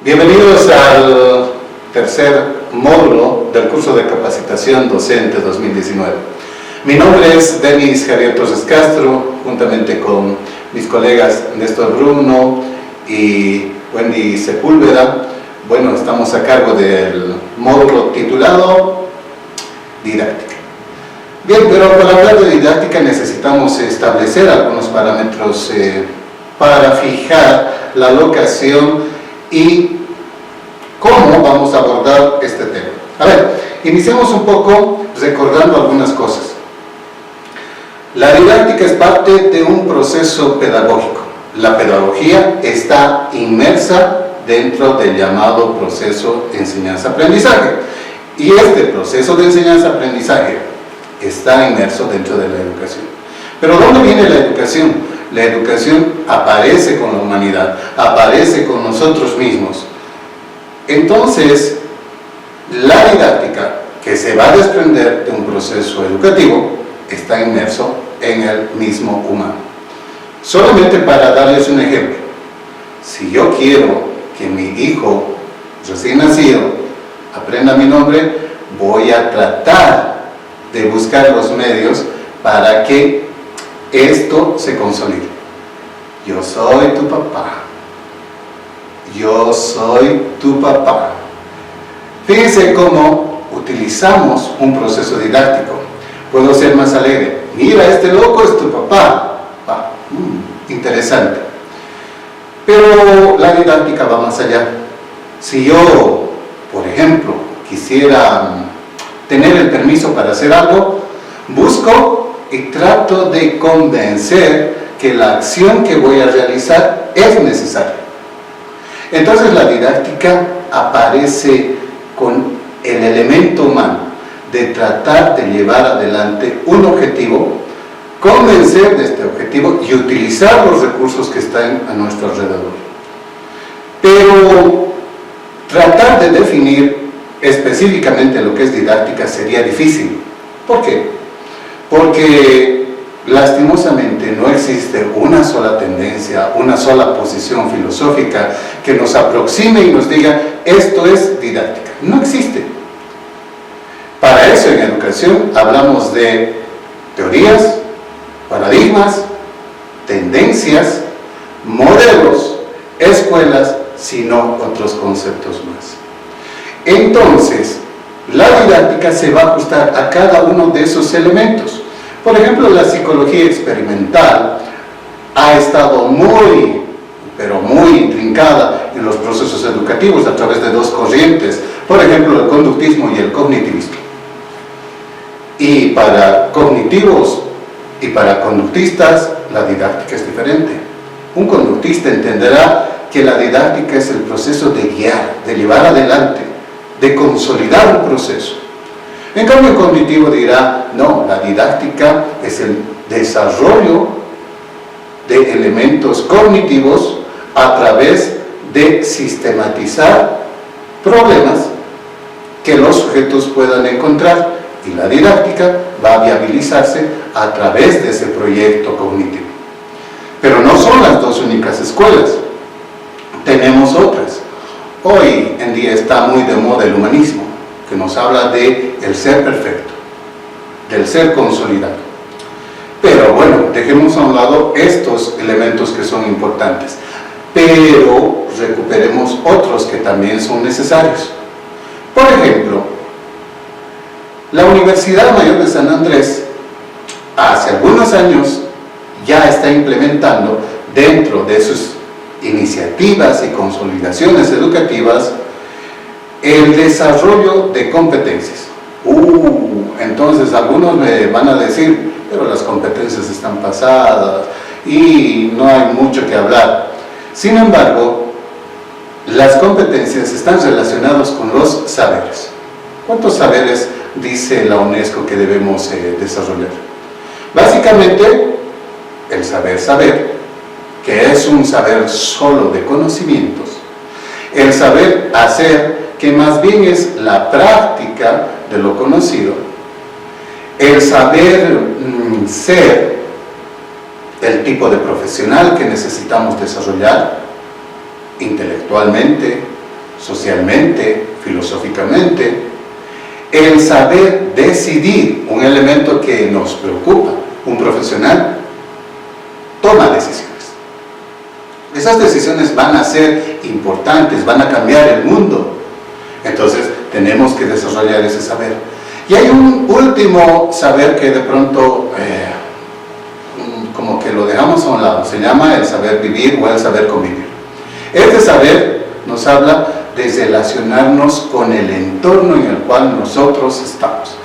Bienvenidos al tercer módulo del curso de capacitación docente 2019. Mi nombre es Denis Javier Torres Castro, juntamente con mis colegas Néstor Bruno y Wendy Sepúlveda. Bueno, estamos a cargo del módulo titulado Didáctica. Bien, pero para hablar de didáctica necesitamos establecer algunos parámetros para fijar la locación y cómo vamos a abordar este tema. A ver, iniciamos un poco recordando algunas cosas. La didáctica es parte de un proceso pedagógico. La pedagogía está inmersa dentro del llamado proceso de enseñanza-aprendizaje. Y este proceso de enseñanza-aprendizaje está inmerso dentro de la educación. Pero ¿dónde viene la educación? La educación aparece con la humanidad, aparece con nosotros mismos. Entonces, la didáctica, que se va a desprender de un proceso educativo, está inmerso en el mismo humano. Solamente para darles un ejemplo, si yo quiero que mi hijo recién nacido aprenda mi nombre, voy a tratar de buscar los medios para que esto se consolide. Yo soy tu papá. Yo soy tu papá. Fíjense cómo utilizamos un proceso didáctico. Puedo ser más alegre. Mira, este loco es tu papá. Interesante. Pero la didáctica va más allá. Si yo, por ejemplo, quisiera tener el permiso para hacer algo, busco y trato de convencer que la acción que voy a realizar es necesaria. Entonces la didáctica aparece con el elemento humano de tratar de llevar adelante un objetivo, convencer de este objetivo y utilizar los recursos que están a nuestro alrededor. Pero tratar de definir específicamente lo que es didáctica sería difícil. ¿Por qué? Porque lastimosamente no existe una sola tendencia, una sola posición filosófica que nos aproxime y nos diga esto es didáctica. No existe. Para eso en educación hablamos de teorías, paradigmas, tendencias, modelos, escuelas, sino otros conceptos más. Entonces, la didáctica se va a ajustar a cada uno de esos elementos. Por ejemplo, la psicología experimental ha estado muy, pero muy intrincada en los procesos educativos a través de dos corrientes. Por ejemplo, el conductismo y el cognitivismo. Y para cognitivos y para conductistas, la didáctica es diferente. Un conductista entenderá que la didáctica es el proceso de guiar, de llevar adelante, de consolidar un proceso. En cambio, el cognitivo dirá, no, la didáctica es el desarrollo de elementos cognitivos a través de sistematizar problemas que los sujetos puedan encontrar, y la didáctica va a viabilizarse a través de ese proyecto cognitivo. Pero no son las dos únicas escuelas, tenemos otras. Hoy en día está muy de moda el humanismo, que nos habla de el ser perfecto, del ser consolidado. Pero bueno, dejemos a un lado estos elementos que son importantes, pero recuperemos otros que también son necesarios. Por ejemplo, la Universidad Mayor de San Andrés, hace algunos años, ya está implementando dentro de sus iniciativas y consolidaciones educativas el desarrollo de competencias. Entonces algunos me van a decir, pero las competencias están pasadas y no hay mucho que hablar. Sin embargo, las competencias están relacionadas con los saberes. ¿Cuántos saberes dice la UNESCO que debemos desarrollar? Básicamente, el saber, que es un saber solo de conocimientos, el saber hacer, que más bien es la práctica de lo conocido, el saber ser, el tipo de profesional que necesitamos desarrollar intelectualmente, socialmente, filosóficamente, el saber decidir, un elemento que nos preocupa. Un profesional toma decisiones. Esas decisiones van a ser importantes, van a cambiar el mundo. Entonces tenemos que desarrollar ese saber. Y hay un último saber que de pronto como que lo dejamos a un lado. Se llama el saber vivir o el saber convivir. Este saber nos habla de relacionarnos con el entorno en el cual nosotros estamos.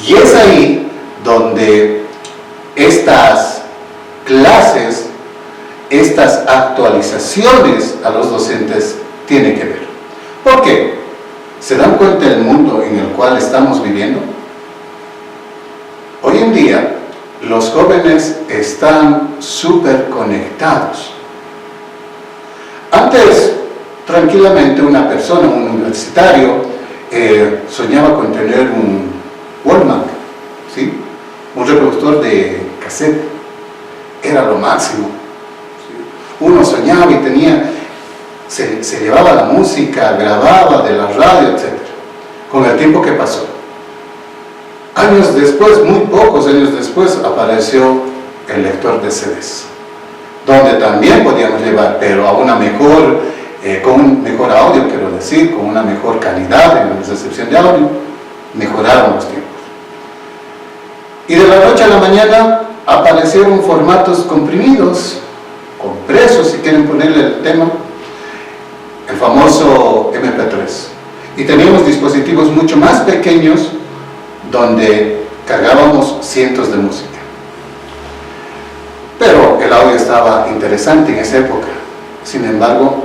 Y es ahí donde estas clases, estas actualizaciones a los docentes tienen que ver. ¿Por qué? ¿Se dan cuenta del mundo en el cual estamos viviendo? Hoy en día, los jóvenes están súper conectados. Antes, tranquilamente, una persona, un universitario, soñaba con tener un Walkman, ¿sí? Un reproductor de cassette. Era lo máximo, ¿sí? Uno soñaba y tenía, se llevaba la música, grababa de la radio, etc. Con el tiempo que pasó, años después, muy pocos años después, apareció el lector de CDs, donde también podíamos llevar, pero a una mejor, con un mejor audio, quiero decir, con una mejor calidad en la recepción de audio, mejoraron los tiempos. Y de la noche a la mañana aparecieron formatos comprimidos, compresos, si quieren ponerle el tema, el famoso MP3. Y teníamos dispositivos mucho más pequeños donde cargábamos cientos de música. Pero el audio estaba interesante en esa época. Sin embargo,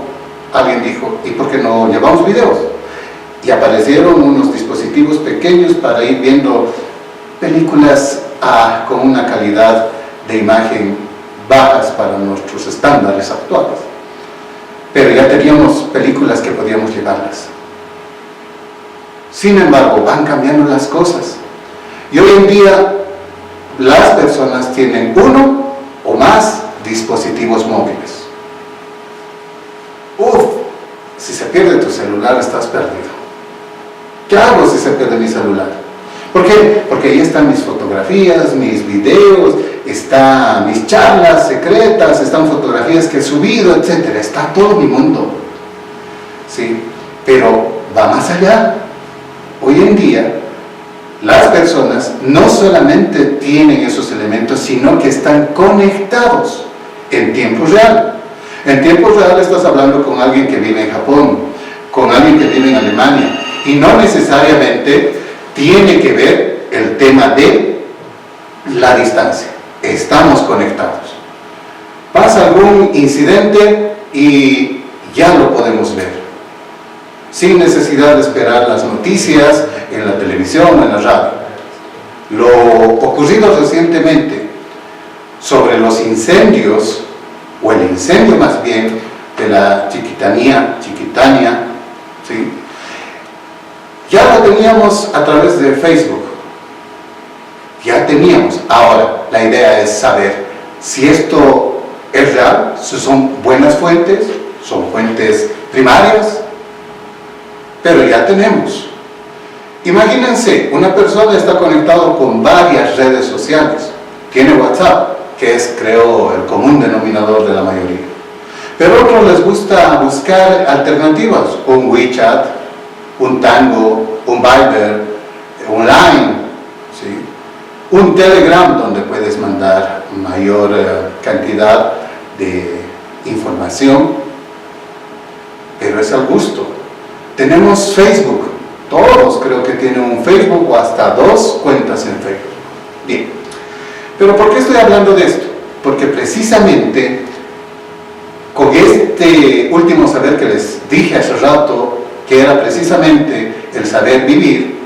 alguien dijo, ¿y por qué no llevamos videos? Y aparecieron unos dispositivos pequeños para ir viendo películas con una calidad de imagen bajas para nuestros estándares actuales. Pero ya teníamos películas que podíamos llevarlas. Sin embargo, van cambiando las cosas. Y hoy en día, las personas tienen uno o más dispositivos móviles. Si se pierde tu celular, estás perdido. ¿Qué hago si se pierde mi celular? ¿Por qué? Porque ahí están mis fotografías, mis videos, están mis charlas secretas, están fotografías que he subido, etc. Está todo mi mundo. ¿Sí? Pero va más allá. Hoy en día, las personas no solamente tienen esos elementos, sino que están conectados en tiempo real. En tiempo real estás hablando con alguien que vive en Japón, con alguien que vive en Alemania, y no necesariamente tiene que ver el tema de la distancia. Estamos conectados. Pasa algún incidente y ya lo podemos ver, sin necesidad de esperar las noticias en la televisión o en la radio. Lo ocurrido recientemente sobre los incendios, o el incendio más bien, de la Chiquitania, ¿sí? Ya lo teníamos a través de Facebook. Ya teníamos. Ahora, la idea es saber si esto es real, si son buenas fuentes, son fuentes primarias, pero ya tenemos. Imagínense, una persona está conectado con varias redes sociales. Tiene WhatsApp, que es, creo, el común denominador de la mayoría. Pero a otros les gusta buscar alternativas, un WeChat, un Tango, un Viber, un Line, ¿sí? Un Telegram donde puedes mandar mayor cantidad de información, pero es al gusto. Tenemos Facebook, todos creo que tienen un Facebook o hasta 2 cuentas en Facebook. Bien, pero ¿por qué estoy hablando de esto? Porque precisamente con este último saber que les dije hace rato, que era precisamente el saber vivir,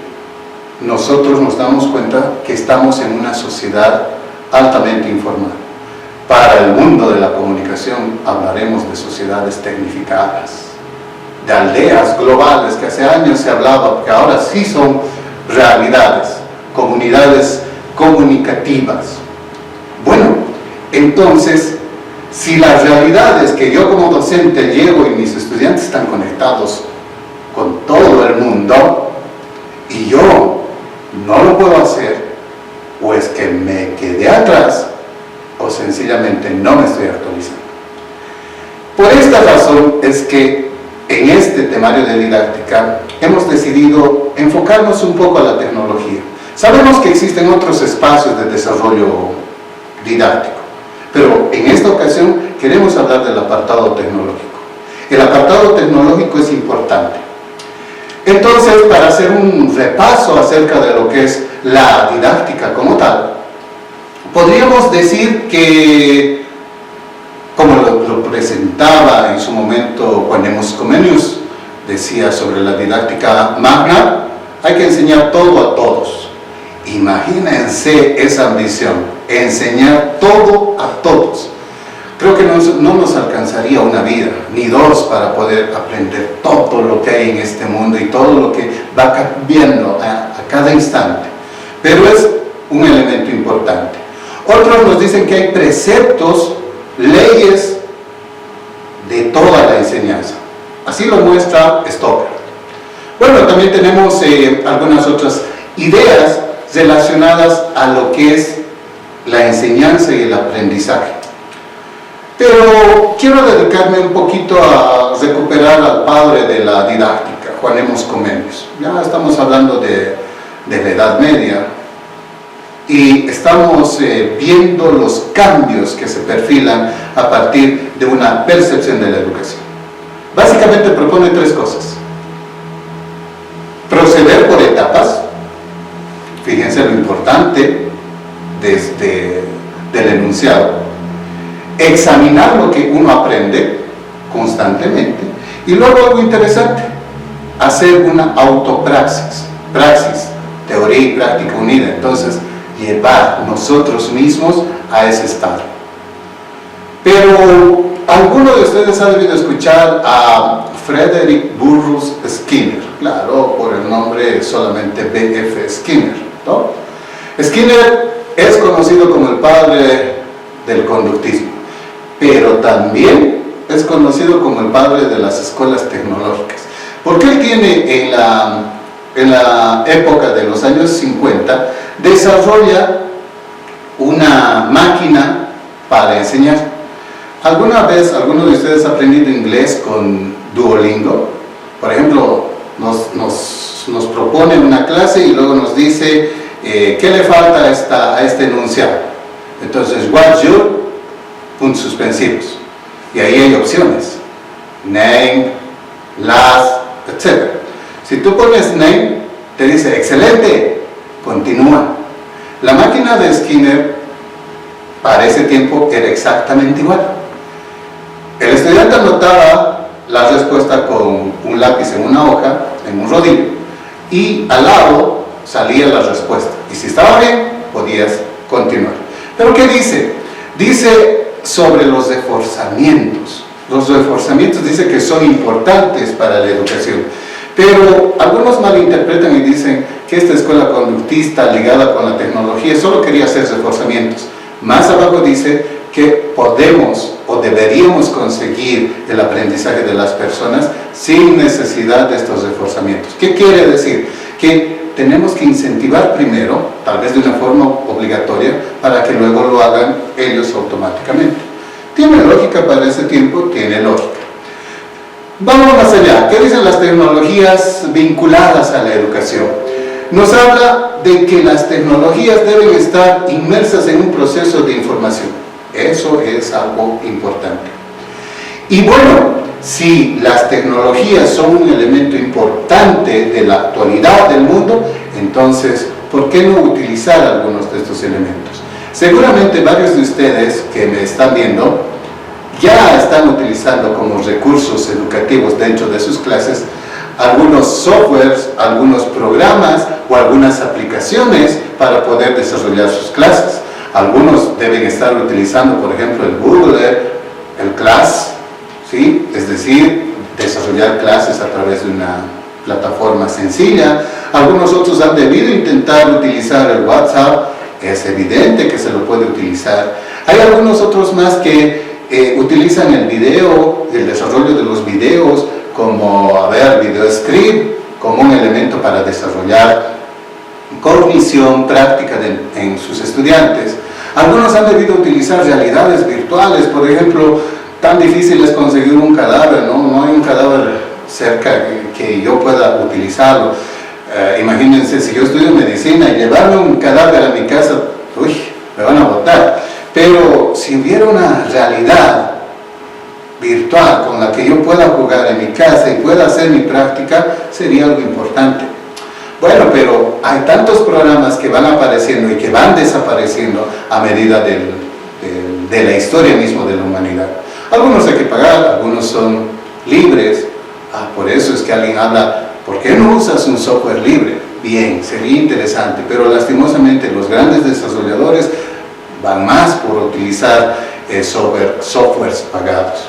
nosotros nos damos cuenta que estamos en una sociedad altamente informal. Para el mundo de la comunicación hablaremos de sociedades tecnificadas, de aldeas globales que hace años se hablaba, que ahora sí son realidades, comunidades comunicativas. Bueno, entonces, si las realidades que yo como docente llevo y mis estudiantes están conectados con todo el mundo y yo no lo puedo hacer, o es que me quedé atrás o sencillamente no me estoy actualizando. Por esta razón es que en este temario de didáctica hemos decidido enfocarnos un poco a la tecnología. Sabemos que existen otros espacios de desarrollo didáctico, pero en esta ocasión queremos hablar del apartado tecnológico. El apartado tecnológico es importante. Entonces, para hacer un repaso acerca de lo que es la didáctica como tal, podríamos decir que, como lo presentaba en su momento Juanemus Comenius, decía sobre la didáctica magna, hay que enseñar todo a todos. Imagínense esa ambición, enseñar todo a todos. Creo que no nos alcanzaría una vida, ni dos, para poder aprender todo lo que hay en este mundo y todo lo que va cambiando a cada instante. Pero es un elemento importante. Otros nos dicen que hay preceptos, leyes de toda la enseñanza. Así lo muestra Stoker. Bueno, también tenemos algunas otras ideas relacionadas a lo que es la enseñanza y el aprendizaje. Pero quiero dedicarme un poquito a recuperar al padre de la didáctica, Juanemus Comenius. Ya estamos hablando de la Edad Media y estamos viendo los cambios que se perfilan a partir de una percepción de la educación. Básicamente propone tres cosas: proceder por etapas, fíjense lo importante del enunciado, examinar lo que uno aprende constantemente, y luego algo interesante, hacer una autopraxis, teoría y práctica unida. Entonces, llevar nosotros mismos a ese estado. Pero alguno de ustedes ha debido escuchar a Frederick Burrus Skinner, claro, por el nombre solamente B.F. Skinner, ¿no? Skinner es conocido como el padre del conductismo, pero también es conocido como el padre de las escuelas tecnológicas, porque él tiene en la época de los años 50, desarrolla una máquina para enseñar. ¿Alguna vez alguno de ustedes ha aprendido inglés con Duolingo? Por ejemplo, nos propone una clase y luego nos dice ¿qué le falta a este enunciado? Entonces, what's your, puntos suspensivos, y ahí hay opciones: name, last, etc. Si tú pones name, te dice excelente, continúa. La máquina de Skinner para ese tiempo era exactamente igual. El estudiante anotaba la respuesta con un lápiz en una hoja, en un rodillo, y al lado salía la respuesta, y si estaba bien, podías continuar. ¿Pero qué dice? Dice sobre los reforzamientos. Los reforzamientos dice que son importantes para la educación, pero algunos malinterpretan y dicen que esta escuela conductista ligada con la tecnología solo quería hacer reforzamientos. Más abajo dice que podemos o deberíamos conseguir el aprendizaje de las personas sin necesidad de estos reforzamientos. ¿Qué quiere decir? Que tenemos que incentivar primero, tal vez de una forma obligatoria, para que luego lo hagan ellos automáticamente. ¿Tiene lógica para ese tiempo? Tiene lógica. Vamos más allá. ¿Qué dicen las tecnologías vinculadas a la educación? Nos habla de que las tecnologías deben estar inmersas en un proceso de información. Eso es algo importante. Y bueno, si las tecnologías son un elemento importante de la actualidad del mundo, entonces, ¿por qué no utilizar algunos de estos elementos? Seguramente varios de ustedes que me están viendo ya están utilizando como recursos educativos dentro de sus clases algunos softwares, algunos programas o algunas aplicaciones para poder desarrollar sus clases. Algunos deben estar utilizando, por ejemplo, el Google, el Class, ¿sí? Es decir, desarrollar clases a través de una plataforma sencilla. Algunos otros han debido intentar utilizar el WhatsApp. Es evidente que se lo puede utilizar. Hay algunos otros más que utilizan el video, el desarrollo de los videos como, VideoScript, como un elemento para desarrollar cognición práctica en sus estudiantes. Algunos han debido utilizar realidades virtuales, por ejemplo, tan difícil es conseguir un cadáver, no hay un cadáver cerca que yo pueda utilizarlo. Imagínense, si yo estudio medicina y llevarme un cadáver a mi casa, me van a botar. Pero si hubiera una realidad virtual con la que yo pueda jugar en mi casa y pueda hacer mi práctica, sería algo importante. Bueno, pero hay tantos programas que van apareciendo y que van desapareciendo a medida de la historia misma de la humanidad. Algunos hay que pagar, algunos son libres. Por eso es que alguien habla, ¿por qué no usas un software libre? Bien, sería interesante, pero lastimosamente los grandes desarrolladores van más por utilizar softwares pagados.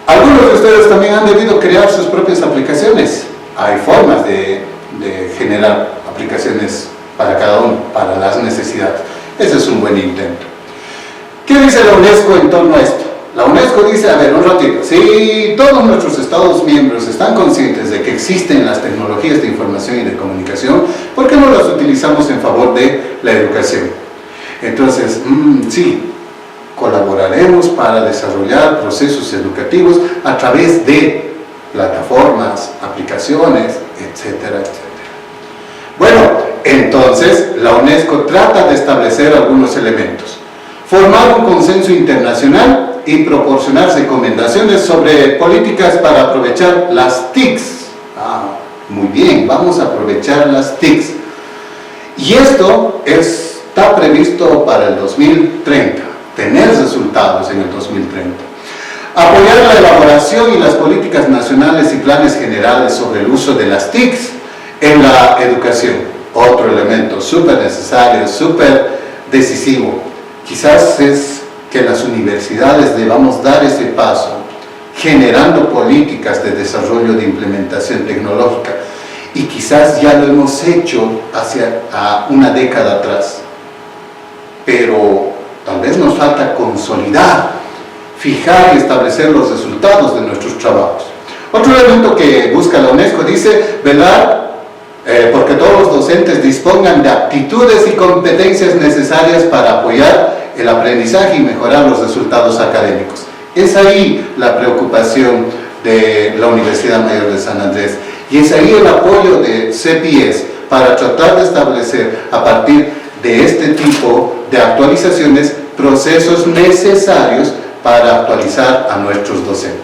Algunos de ustedes también han debido crear sus propias aplicaciones. Hay formas de generar aplicaciones para cada uno, para las necesidades. Ese es un buen intento. ¿Qué dice la UNESCO en torno a esto? La UNESCO dice, a ver, un ratito, si todos nuestros Estados miembros están conscientes de que existen las tecnologías de información y de comunicación, ¿por qué no las utilizamos en favor de la educación? Entonces, sí, colaboraremos para desarrollar procesos educativos a través de plataformas, aplicaciones, etcétera, etcétera. Bueno, entonces la UNESCO trata de establecer algunos elementos. Formar un consenso internacional y proporcionar recomendaciones sobre políticas para aprovechar las TICs. Muy bien, vamos a aprovechar las TICs. Y esto está previsto para el 2030, tener resultados en el 2030. Apoyar la elaboración y las políticas nacionales y planes generales sobre el uso de las TICs en la educación. Otro elemento súper necesario, súper decisivo. Quizás es que las universidades debamos dar ese paso, generando políticas de desarrollo de implementación tecnológica. Y quizás ya lo hemos hecho hacia una década atrás. Pero tal vez nos falta consolidar, fijar y establecer los resultados de nuestros trabajos. Otro elemento que busca la UNESCO dice velar porque todos los docentes dispongan de aptitudes y competencias necesarias para apoyar el aprendizaje y mejorar los resultados académicos. Es ahí la preocupación de la Universidad Mayor de San Andrés y es ahí el apoyo de CPS para tratar de establecer a partir de este tipo de actualizaciones procesos necesarios para actualizar a nuestros docentes.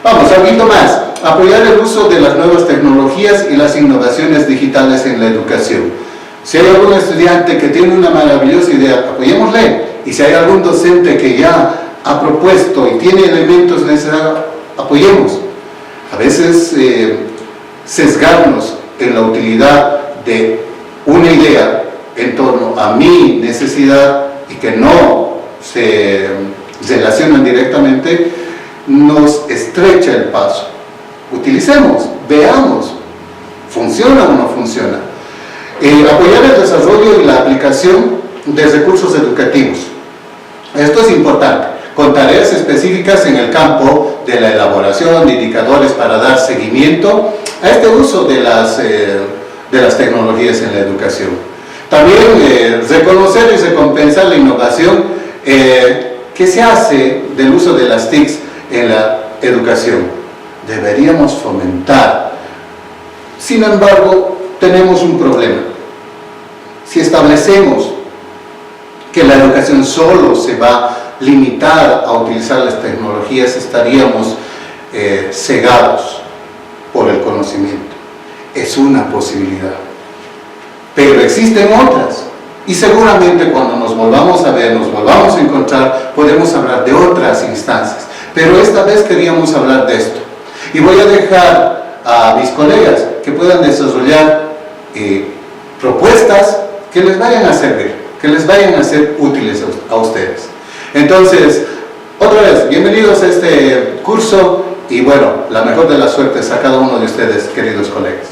Vamos, algo más. Apoyar el uso de las nuevas tecnologías y las innovaciones digitales en la educación. Si hay algún estudiante que tiene una maravillosa idea, apoyémosle. Y si hay algún docente que ya ha propuesto y tiene elementos necesarios, apoyemos. A veces sesgarnos en la utilidad de una idea en torno a mi necesidad y que no se relacionan directamente, nos estrecha el paso. Utilicemos, veamos, ¿funciona o no funciona? Apoyar el desarrollo y la aplicación de recursos educativos. Esto es importante, con tareas específicas en el campo de la elaboración de indicadores para dar seguimiento a este uso de las tecnologías en la educación. También reconocer y recompensar la innovación que se hace del uso de las TICs en la educación. Deberíamos fomentar. Sin embargo, tenemos un problema. Si establecemos que la educación solo se va a limitar a utilizar las tecnologías, estaríamos cegados por el conocimiento. Es una posibilidad. Pero existen otras. Y seguramente cuando nos volvamos a ver, nos volvamos a encontrar, podemos hablar de otras instancias. Pero esta vez queríamos hablar de esto. Y voy a dejar a mis colegas que puedan desarrollar propuestas que les vayan a servir, que les vayan a ser útiles a ustedes. Entonces, otra vez, bienvenidos a este curso y bueno, la mejor de las suertes a cada uno de ustedes, queridos colegas.